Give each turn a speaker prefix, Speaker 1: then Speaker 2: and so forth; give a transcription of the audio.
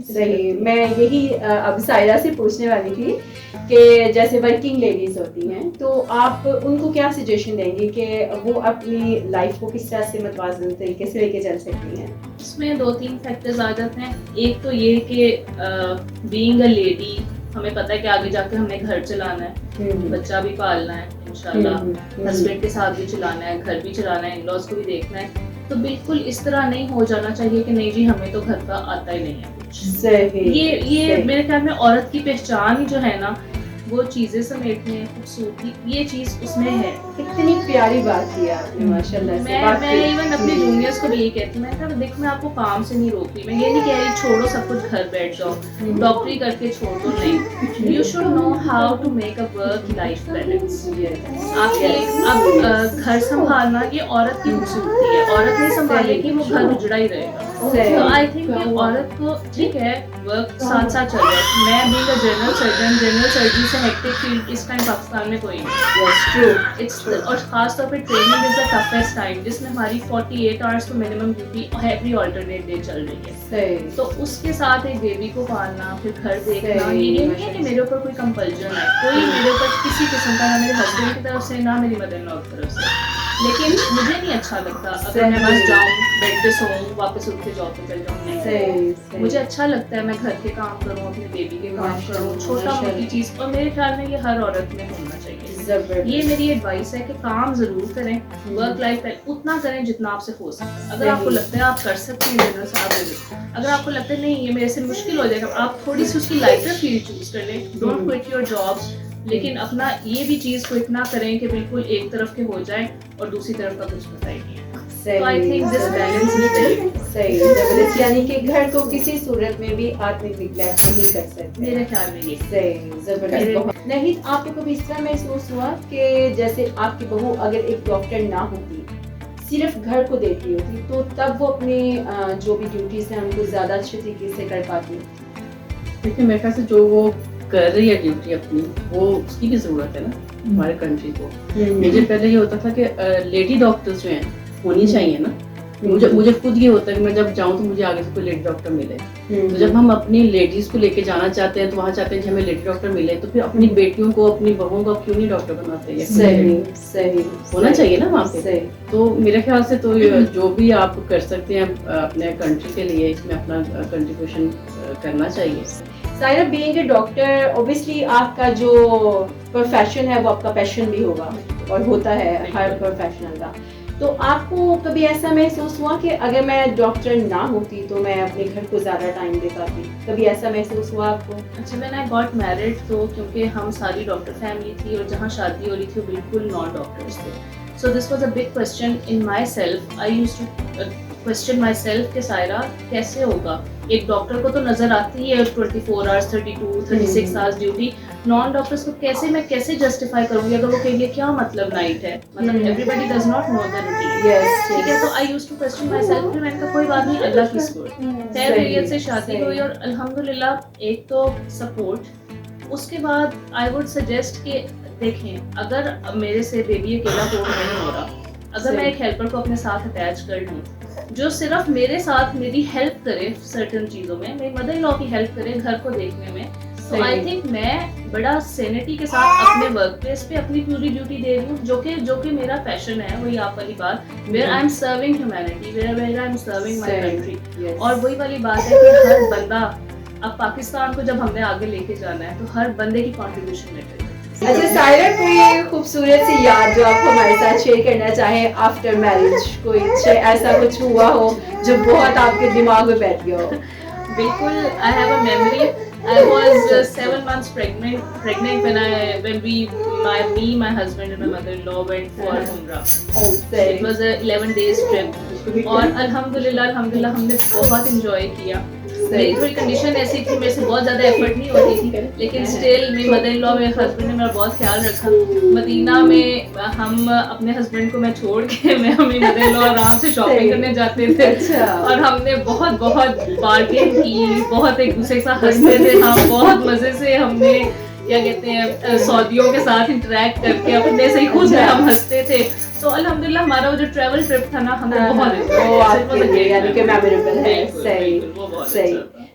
Speaker 1: صحیح. میں یہی اب سائرہ سے پوچھنے والی تھی کہ جیسے ورکنگ لیڈیز ہوتی ہیں تو آپ ان کو کیا سجیشن دیں گی کہ وہ اپنی لائف کو کس طرح سے متوازن طریقے سے لے کے چل سکتی ہیں؟
Speaker 2: اس میں 2-3 فیکٹرز آ جاتے ہیں. ایک تو یہ کہ بینگ اے لیڈی ہمیں پتہ ہے کہ آگے جا کے ہمیں گھر چلانا ہے, بچہ بھی پالنا ہے انشاءاللہ, ہسبینڈ کے ساتھ بھی چلانا ہے, گھر بھی چلانا ہے, ان لاز کو بھی دیکھنا ہے. تو بالکل اس طرح نہیں ہو جانا چاہیے کہ نہیں جی ہمیں تو گھر کا آتا ہی نہیں ہے کچھ. یہ میرے خیال میں عورت کی پہچان ہی جو ہے نا وہ چیزیں سمیٹنے ہیں, خوبصورتی, یہ چیز اس میں ہے.
Speaker 1: اتنی پیاری بات کی آپ نے ماشاء اللہ.
Speaker 2: میں ایون اپنے جونیئرس کو بھی یہی کہتی ہوں, میں کہا دیکھو میں آپ کو کام سے نہیں روک رہی, میں یہ نہیں کہہ رہی چھوڑو سب کچھ گھر بیٹھ جاؤ, ڈاکٹری کر کے چھوڑ دو, نہیں. You should know how to make a work life balance. اب گھر سنبھالنا یہ عورت کی خوبصورتی ہے, عورت نہیں سنبھالے گی وہ گھر اجڑا ہی رہے گا. تو آئی تھنک کہ عورت کو ٹھیک ہے ورک ساتھ ساتھ چل رہا ہے. میں being a general surgeon, general surgery سے ہیکٹک فیلڈ اس ٹائم پاکستان میں کوئی نہیں, اور خاص طور پہ training is the toughest time جس میں ہماری 48 آورس تو minimum duty every alternate day چل رہی ہے. تو اس کے ساتھ ایک بیبی کو پالنا, پھر گھر دیکھنا, یہ نہیں ہے کہ میرے اوپر کوئی کمپلژن ہے, کوئی میرے اوپر کسی قسم کا, نہ میرے ہسبینڈ کی طرف سے نہ میری مدر ان لا کی طرف سے. لیکن مجھے نہیں اچھا لگتا اگر میں بس جاؤں بیڈ پہ سوؤں واپس اٹھ کے جاب پہ چل جاؤں. نہیں, مجھے اچھا لگتا ہے میں گھر کے کام کروں, اپنے بیبی کے کام کروں, چھوٹا موٹی چیز. اور میرے خیال میں یہ ہر عورت میں ہونا چاہیے. یہ میری ایڈوائس ہے کہ کام ضرور کریں, ورک لائف اتنا کریں جتنا آپ سے ہو سکتا ہے. اگر آپ کو لگتا ہے آپ کر سکتے ہیں جنرل صاحب, اگر آپ کو لگتا ہے نہیں یہ میرے سے مشکل ہو جائے گا, آپ تھوڑی سی اس کی لائٹر فیلڈ چوز کر لیں. ڈونٹ کوئٹ یور جاب, لیکن اپنا یہ بھی چیز کو اتنا کریں کہ بالکل ایک طرف کے ہو جائیں اور دوسری طرف کا کچھ پتہ ہی نہیں ہے. So I think this balance is very
Speaker 1: صحیح زبردست, یعنی کہ گھر کو کسی صورت میں بھی آدمی نگلیکٹ نہیں کر سکتے.
Speaker 2: میرے خیال میں یہ
Speaker 1: صحیح زبردست. نہیں, آپ کو کبھی اس طرح محسوس ہوا کہ جیسے آپ کی بہو اگر ایک ڈاکٹر نہ ہوتی, صرف گھر کو دیکھ رہی ہوتی, تو تب وہ اپنی جو بھی ڈیوٹیز ہیں ان کو زیادہ اچھے طریقے سے کر پاتی؟
Speaker 3: دیکھیے میرے خیال سے جو وہ کر رہی ہے ڈیوٹی اپنی, وہ اس کی بھی ضرورت ہے نا ہمارے کنٹری کو. مجھے پہلے یہ ہوتا تھا کہ لیڈی ڈاکٹرز جو ہیں ہونی چاہیے نا. مجھے خود یہ ہوتا ہے کہ میں جب جاؤں تو مجھے آگے سے کوئی لیڈی ڈاکٹر ملے. تو جب ہم اپنی لیڈیز کو لے کے جانا چاہتے ہیں تو وہاں چاہتے ہیں کہ ہمیں لیڈی ڈاکٹر ملے, تو پھر اپنی بیٹیوں کو اپنی بہوؤں کو کیوں نہیں ڈاکٹر بناتے ہیں؟
Speaker 1: صحیح
Speaker 3: ہونا چاہیے نا وہاں پہ. تو میرے خیال سے تو جو بھی آپ کر سکتے ہیں اپنے کنٹری کے لیے, اس میں اپنا کنٹریبیوشن کرنا چاہیے.
Speaker 1: Saira, being a doctor obviously آپ کا جو پروفیشن ہے وہ آپ کا پیشن بھی ہوگا اور ہوتا ہے ہر پروفیشنل کا. تو آپ کو کبھی ایسا محسوس ہوا کہ اگر میں ڈاکٹر نہ ہوتی تو میں اپنے گھر کو زیادہ ٹائم دے پاتی؟ کبھی ایسا محسوس ہوا آپ کو؟
Speaker 2: اچھا, میں نے گاٹ میرڈ تو کیونکہ ہم ساری ڈاکٹر فیملی تھی اور جہاں شادی ہو رہی تھی وہ بالکل نان ڈاکٹرس تھے. So this was a big question in myself. I use to question myself کہ سائرہ کیسے ہوگا, ایک ڈاکٹر کو تو نظر آتی ہے 24 hours 36 hours duty, naan doctors کو میں کیسے جسٹیفائی کروں گی اگر وہ کہیں گے کیا مطلب نائٹ ہے, مطلب everybody does not know the routine. ٹھیک ہے, تو I use to question myself. پھر میں نے کہا کوئی بات نہیں, اللہ کی سپورٹ, خیر خیریت سے شادی ہوئی اور الحمدللہ ایک تو سپورٹ. اس کے بعد آئی وڈ سجیسٹ کہ دیکھیں اگر میرے سے بیبی اکیلا بور نہیں ہو رہا, اگر میں ایک ہیلپر کو اپنے ساتھ اٹیچ کر لوں جو صرف میرے ساتھ میری ہیلپ کرے سرٹن چیزوں میں, میری مدر ان لا کی ہیلپ کرے گھر کو دیکھنے میں, تو آئی تھنک میں بڑا سینٹی کے ساتھ اپنے ورک پلیس پہ اپنی پوری ڈیوٹی دے رہی ہوں, جو کہ میرا پیشن ہے. وہی آپ والی بات, where I am serving humanity, where I am serving my country. اور وہی والی بات ہے کہ ہر بندہ, اب پاکستان کو جب ہم نے آگے لے کے جانا ہے تو ہر بندے کی کنٹریبیوشن میٹر.
Speaker 1: اچھا سائرہ, کوئی خوبصورت سی یاد جو آپ ہمارے ساتھ شیئر کرنا چاہیں آفٹر میرج, کوئی ایسا کچھ ہوا ہو جو بہت آپ کے دماغ میں بیٹھ گیا ہو؟
Speaker 2: بالکل, I have a memory. I was 7 months pregnant when me, my husband and my mother-in-law went for Umrah. It was a 11 days trip. اور الحمدللہ ہم نے بہت انجوائے کیا. میری تھوڑی کنڈیشن ایسی تھی, میرے سے بہت زیادہ ایفرٹ نہیں ہوتی تھی, لیکن اسٹل میری مدر ان لا, میرے ہسبینڈ نے میرا بہت خیال رکھا. مدینہ میں ہم اپنے ہسبینڈ کو میں چھوڑ کے میں اپنی مدر ان لا آرام سے شاپنگ کرنے جاتے تھے, اور ہم نے بہت پارٹیاں کی, بہت ایک دوسرے کے ساتھ ہنستے تھے. ہم بہت مزے سے ہم نے کیا کہتے ہیں سعودیوں کے ساتھ انٹریکٹ کر کے اپنے سے ہی خود میں ہم ہنستے تھے. تو الحمدللہ ہمارا وہ جو ٹریول ٹرپ تھا نا, ہم نے بہت
Speaker 1: وہ آپ کے لیے یعنی کہ میموریبل ہے. صحیح.